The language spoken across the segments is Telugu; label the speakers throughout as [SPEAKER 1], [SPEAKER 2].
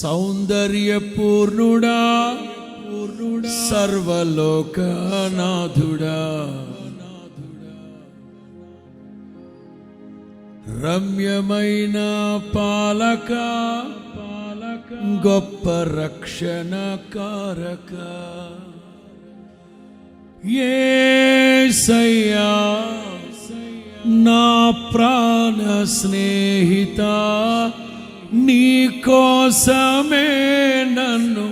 [SPEAKER 1] సౌందర్యపూర్ణుడా సర్వలోకనాథుడా, రమ్యమైన పాలక గొప్ప రక్షణ కారక, యేసయ్యా నా ప్రాణ స్నేహిత, నీ కోసమే నన్ను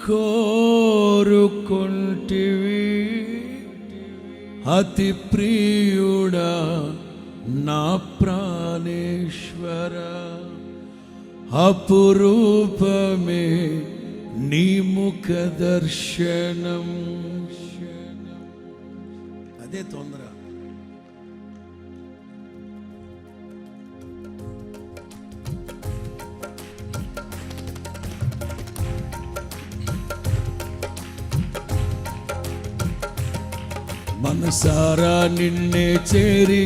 [SPEAKER 1] కోరుకుంటివి. అతి ప్రియుడా నా ప్రాణేశ్వర, అపురూపమే నీ ముఖ దర్శనం. అదే తొందర. మనసారా నిన్నే చేరి,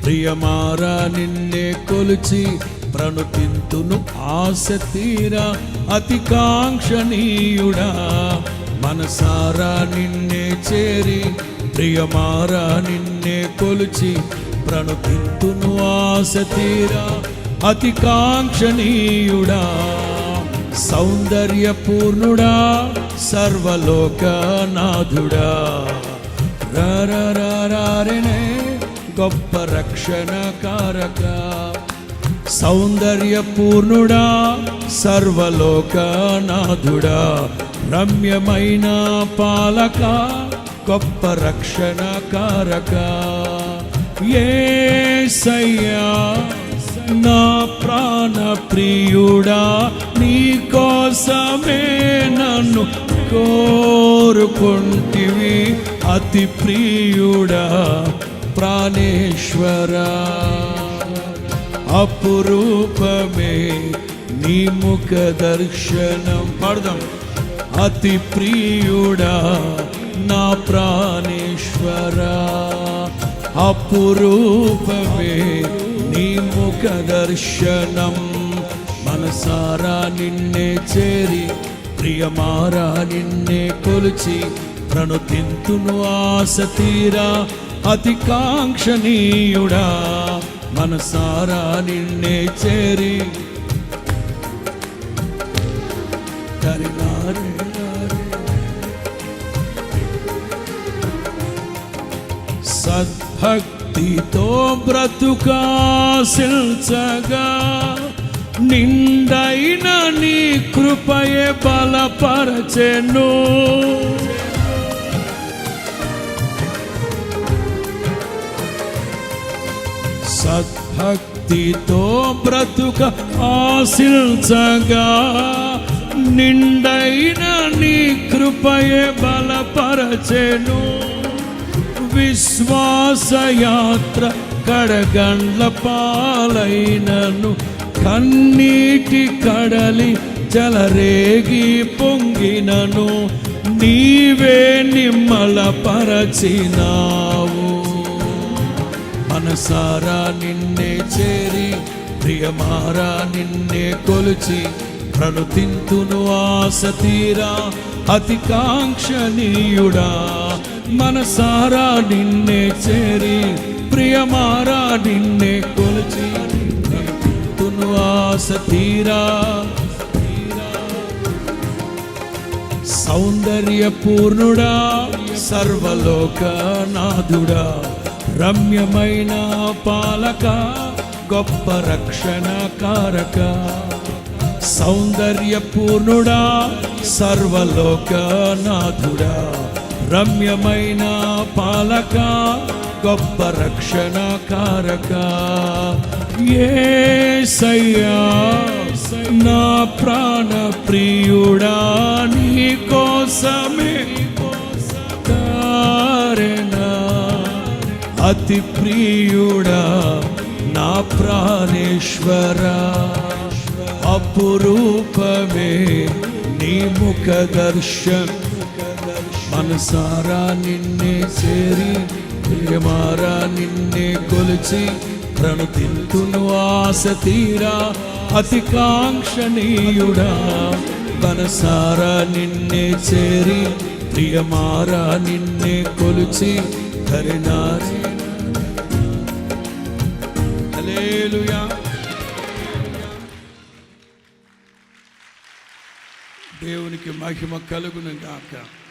[SPEAKER 1] ప్రియమారా నిన్నే కొలిచి, ప్రణుతింతును ఆశ తీరా అతి కాంక్షణీయుడా. మనసారా నిన్నే చేరి, ప్రియమారా నిన్నే కొలిచి, ప్రణుతింతును ఆశ తీరా అతి కాంక్షణీయుడా. సౌందర్యపూర్ణుడా సర్వలోకనాథుడా, రారనే గొప్ప రక్షణ కారక. సౌందర్యపూర్ణుడా సర్వలోకనాథుడా, రమ్యమైన పాలక గొప్ప రక్షణ కారక, యేసయ్యా నా ప్రాణ ప్రియుడా, నీ కోసమే నన్ను కోరుకుంటివి. అతి ప్రియుడా ప్రాణేశ్వర, అపురూపమే నీ ముఖ దర్శనం. పాడదాం. అతి ప్రియుడా నా ప్రాణేశ్వర, అపురూపమే నీ ముఖ దర్శనం. మనసారా నిన్నే చేరి, ప్రియమారా నిన్నే కొలిచి, ప్రణుతింతును ఆశ తీరా అతి కాంక్షణీయుడా. మనసారా నిన్నే చేరి, సద్భక్తితో బ్రతుకాశించగా, నిండైన నీ కృపయే బలపరచెను. సద్భక్తితో బ్రతుక ఆశించగా, నిండైన నీ కృపయే బలపరచెను. విశ్వాసయాత్ర కడగండ్ల పాలైనను, కన్నీటి కడలి జలరేగి పొంగినను, నీవే నిమ్మల పరచినావు. మనసారా నిన్నే చేరి, ప్రియమారా నిన్నే కొలిచి, ప్రణుతింతును ఆశ తీరా అతి కాంక్షణీయుడా. మనసారా నిన్నే చేరి, ప్రియమారా నిన్నే కొలిచి, ప్రణుతింతును ఆశ తీరా. సౌందర్యపూర్ణుడా సర్వలోకనాథుడా, రమ్యమైన పాలక గొప్ప రక్షణ కారక. సౌందర్యపూర్ణుడా సర్వలోకనాథుడా, రమ్యమైన పాలక గొప్ప రక్షణ కారక, యేసయ్యా నా ప్రాణ ప్రియుడా, నీ కోసమే కారెనా. అతి ప్రియుడా నా ప్రాణేశ్వర, అపురూపమే నీ ముఖ దర్శనం. మనసారా నిన్నే చేరి, ప్రియమారా నిన్నే కొలిచి, ప్రణుతింతును ఆశ తీరా అతి కాంక్షణీయుడా మనసారా నిన్నే చేరి ప్రియమారా నిన్నే కొలిచి ధరినారి. హల్లెలూయా. దేవునికి మహిమ కలుగును గాక.